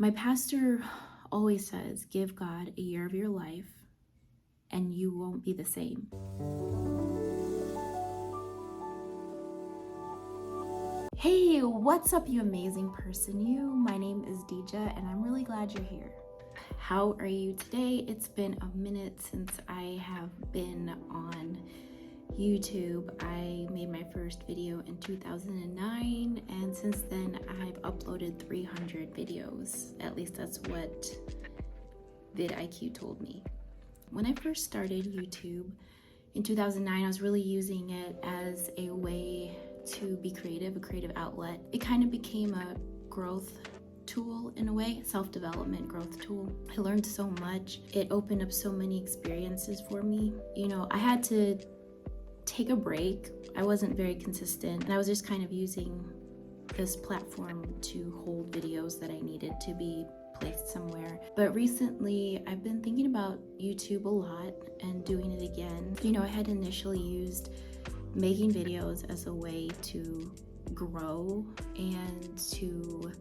My pastor always says, give God a year of your life and you won't be the same. Hey, what's up, you amazing person, you? My name is Dija and I'm really glad you're here. How are you today? It's been a minute since I have been on YouTube. I made my first video in 2009 and since then I've uploaded 300 videos. At least that's what vidIQ told me. When I first started YouTube in 2009, I was really using it as a way to be creative, a creative outlet. It kind of became a growth tool in a way, self-development growth tool. I learned so much. It opened up so many experiences for me. You know, I had to take a break. I wasn't very consistent and I was just kind of using this platform to hold videos that I needed to be placed somewhere. But recently I've been thinking about YouTube a lot and doing it again. You know, I had initially used making videos as a way to grow and to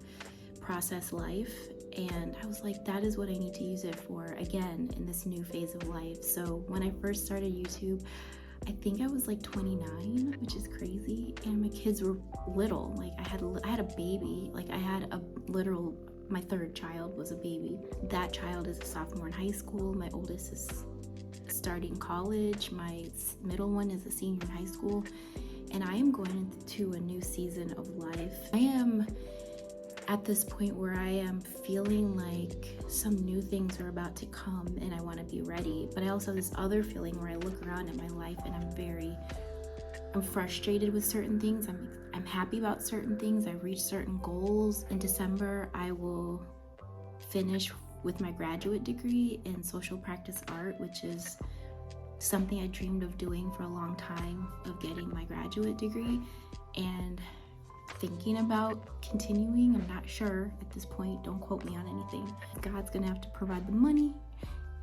process life, and I was like, that is what I need to use it for again in this new phase of life. So when I first started YouTube, I think I was like 29, which is crazy, and my kids were little. Like I had a baby, like I had a literal, my third child was a baby. That child is a sophomore in high school. My oldest is starting college. My middle one is a senior in high school, and I am going into a new season of life. I am at this point where I am feeling like some new things are about to come and I want to be ready. But I also have this other feeling where I look around at my life and I'm frustrated with certain things. I'm happy about certain things. I've reached certain goals. In December, I will finish with my graduate degree in social practice art, which is something I dreamed of doing for a long time, of getting my graduate degree and thinking about continuing. I'm not sure at this point. Don't quote me on anything. God's gonna have to provide the money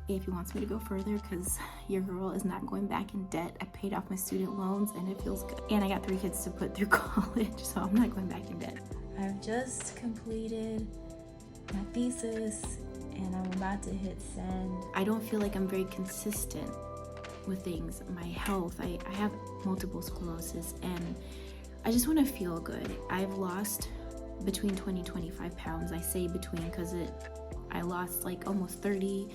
if he wants me to go further, because your girl is not going back in debt. I paid off my student loans and it feels good. And I got 3 kids to put through college, so I'm not going back in debt. I've just completed my thesis and I'm about to hit send. I don't feel like I'm very consistent with things. My health, I have multiple sclerosis and I just want to feel good. I've lost between 20 and 25 pounds. I say between because I lost like almost 30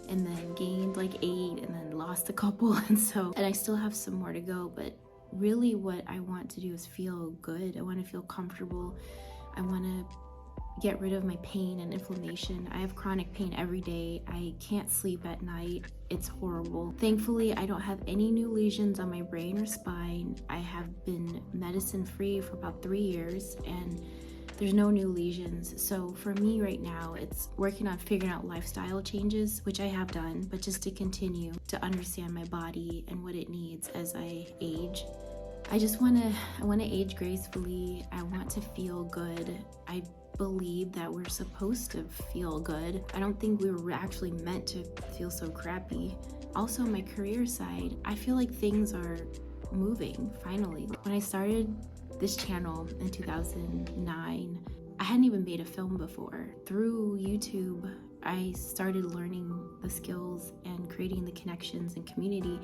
and then gained like 8 and then lost a couple and I still have some more to go, but really what I want to do is feel good. I want to feel comfortable. I want to get rid of my pain and inflammation. I have chronic pain every day. I can't sleep at night. It's horrible. Thankfully, I don't have any new lesions on my brain or spine. I have been medicine free for about 3 years and there's no new lesions. So for me right now, it's working on figuring out lifestyle changes, which I have done, but just to continue to understand my body and what it needs as I age. I want to age gracefully. I want to feel good. I believe that we're supposed to feel good. I don't think we were actually meant to feel so crappy. Also, my career side, I feel like things are moving finally. When I started this channel in 2009, I hadn't even made a film before. Through YouTube, I started learning the skills and creating the connections and community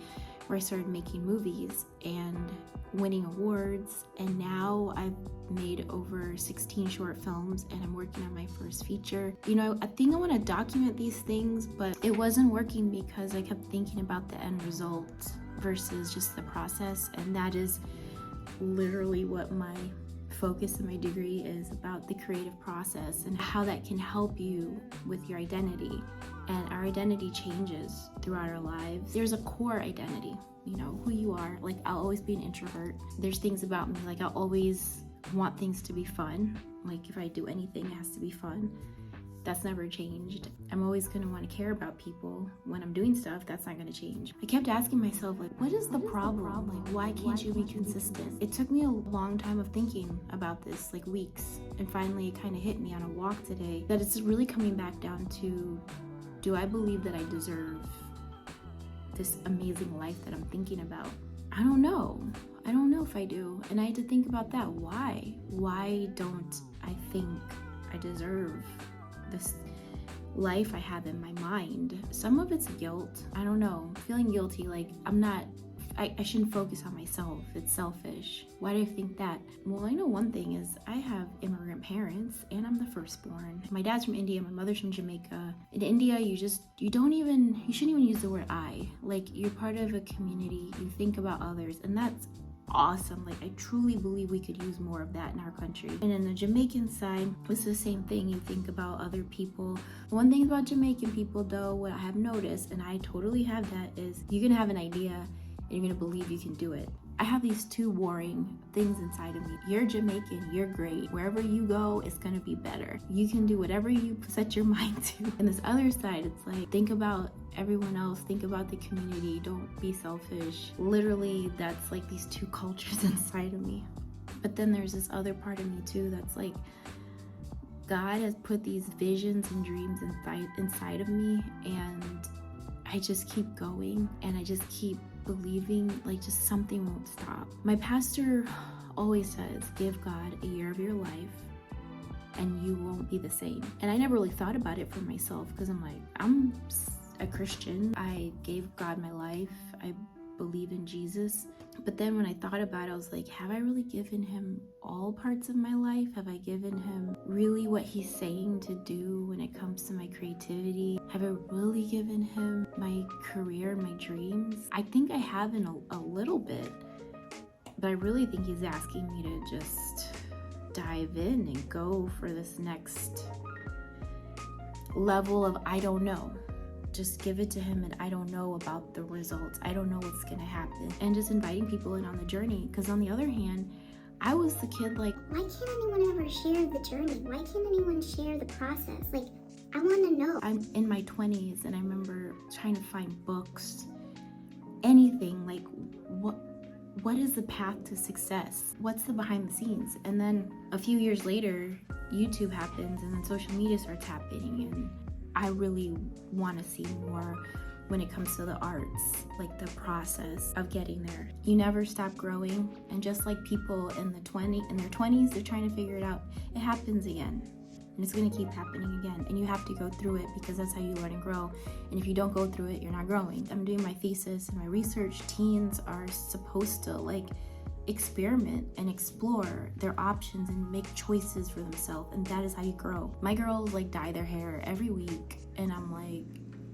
where I started making movies and winning awards, and now I've made over 16 short films and I'm working on my first feature. You know, I think I want to document these things, but it wasn't working because I kept thinking about the end result versus just the process, and that is literally what my focus in my degree is about, the creative process and how that can help you with your identity. And our identity changes throughout our lives. There's a core identity, you know, who you are. Like, I'll always be an introvert. There's things about me, like I'll always want things to be fun. Like if I do anything, it has to be fun. That's never changed. I'm always gonna want to care about people when I'm doing stuff. That's not gonna change. I kept asking myself, like, what is the problem? Like, why can't you be consistent? It took me a long time of thinking about this, like weeks. And finally it kind of hit me on a walk today that it's really coming back down to, do I believe that I deserve this amazing life that I'm thinking about? I don't know. I don't know if I do. And I had to think about that. Why? Why don't I think I deserve this life I have in my mind. Some of it's guilt. I don't know, feeling guilty, like I shouldn't focus on myself. It's selfish. Why do I think that? Well, I know one thing is I have immigrant parents and I'm the firstborn. My dad's from India, my mother's from Jamaica. In India, you shouldn't even use the word I. Like, you're part of a community, you think about others, and that's awesome. Like, I truly believe we could use more of that in our country. And in the Jamaican side, it's the same thing. You think about other people. One thing about Jamaican people though, what I have noticed, and I totally have that, is you can have an idea and you're gonna believe you can do it. I have these two warring things inside of me. You're Jamaican, you're great. Wherever you go, it's gonna be better. You can do whatever you set your mind to. And this other side, it's like, think about everyone else, think about the community, don't be selfish. Literally, that's like these two cultures inside of me. But then there's this other part of me too that's like, God has put these visions and dreams inside of me, and I just keep going and I just keep believing, like, just something won't stop. My pastor always says, give God a year of your life and you won't be the same. And I never really thought about it for myself, because I'm like, I'm a Christian. I gave God my life. I believe in Jesus. But then when I thought about it, I was like, have I really given him all parts of my life? Have I given him really what he's saying to do when it comes to my creativity? Have I really given him my career and my dreams? I think I have in a little bit, but I really think he's asking me to just dive in and go for this next level of I don't know. Just give it to him, and I don't know about the results. I don't know what's gonna happen. And just inviting people in on the journey. Because on the other hand, I was the kid like, why can't anyone ever share the journey? Why can't anyone share the process? Like, I want to know. I'm in my 20s and I remember trying to find books, anything, like what is the path to success? What's the behind the scenes? And then a few years later, YouTube happens and then social media starts happening, and I really want to see more when it comes to the arts, like the process of getting there. You never stop growing, and just like people in their 20s, they're trying to figure it out. It happens again, and it's going to keep happening again, and you have to go through it because that's how you learn and grow. And if you don't go through it, you're not growing. I'm doing my thesis and my research. Teens are supposed to like experiment and explore their options and make choices for themselves, and that is how you grow. My girls like dye their hair every week, and I'm like,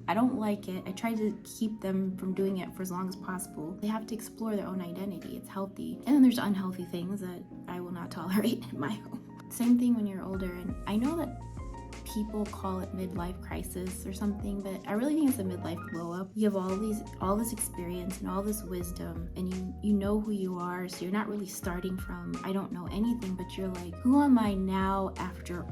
I don't like it. I try to keep them from doing it for as long as possible. They have to explore their own identity. It's healthy. And then there's unhealthy things that I will not tolerate in my home. Same thing when you're older, and I know that people call it midlife crisis or something, but I really think it's a midlife glow up. You have all this experience and all this wisdom, and you know who you are, so you're not really starting from I don't know anything, but you're like, who am I now after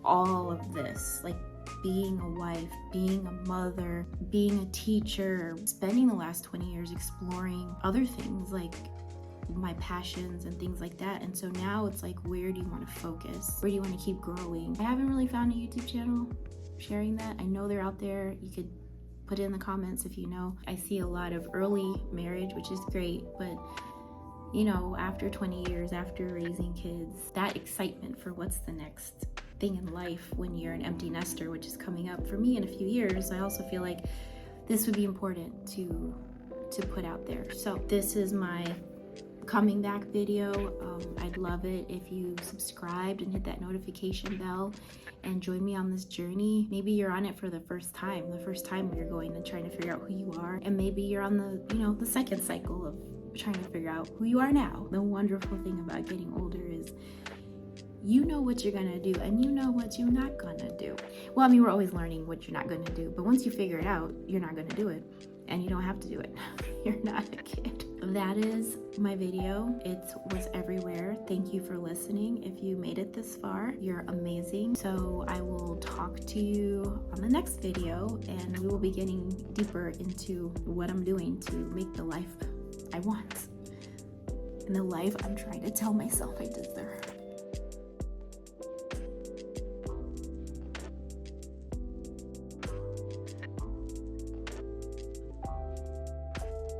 all of this? Like, being a wife, being a mother, being a teacher, spending the last 20 years exploring other things like my passions and things like that. And so now it's like, where do you want to focus? Where do you want to keep growing? I haven't really found a YouTube channel sharing that. I know they're out there. You could put it in the comments if you know. I see a lot of early marriage, which is great, but you know, after 20 years, after raising kids, that excitement for what's the next thing in life when you're an empty nester, which is coming up for me in a few years. I also feel like this would be important to put out there. So this is my coming back video. I'd love it if you subscribed and hit that notification bell and join me on this journey. Maybe you're on it for the first time where you're going and trying to figure out who you are, and maybe you're on the second cycle of trying to figure out who you are now. The wonderful thing about getting older is you know what you're gonna do and you know what you're not gonna do. Well, I mean, we're always learning what you're not gonna do, but once you figure it out, you're not gonna do it, and you don't have to do it. You're not a kid. That is my video. It was everywhere. Thank you for listening. If you made it this far, you're amazing. So I will talk to you on the next video, and we will be getting deeper into what I'm doing to make the life I want and the life I'm trying to tell myself I deserve.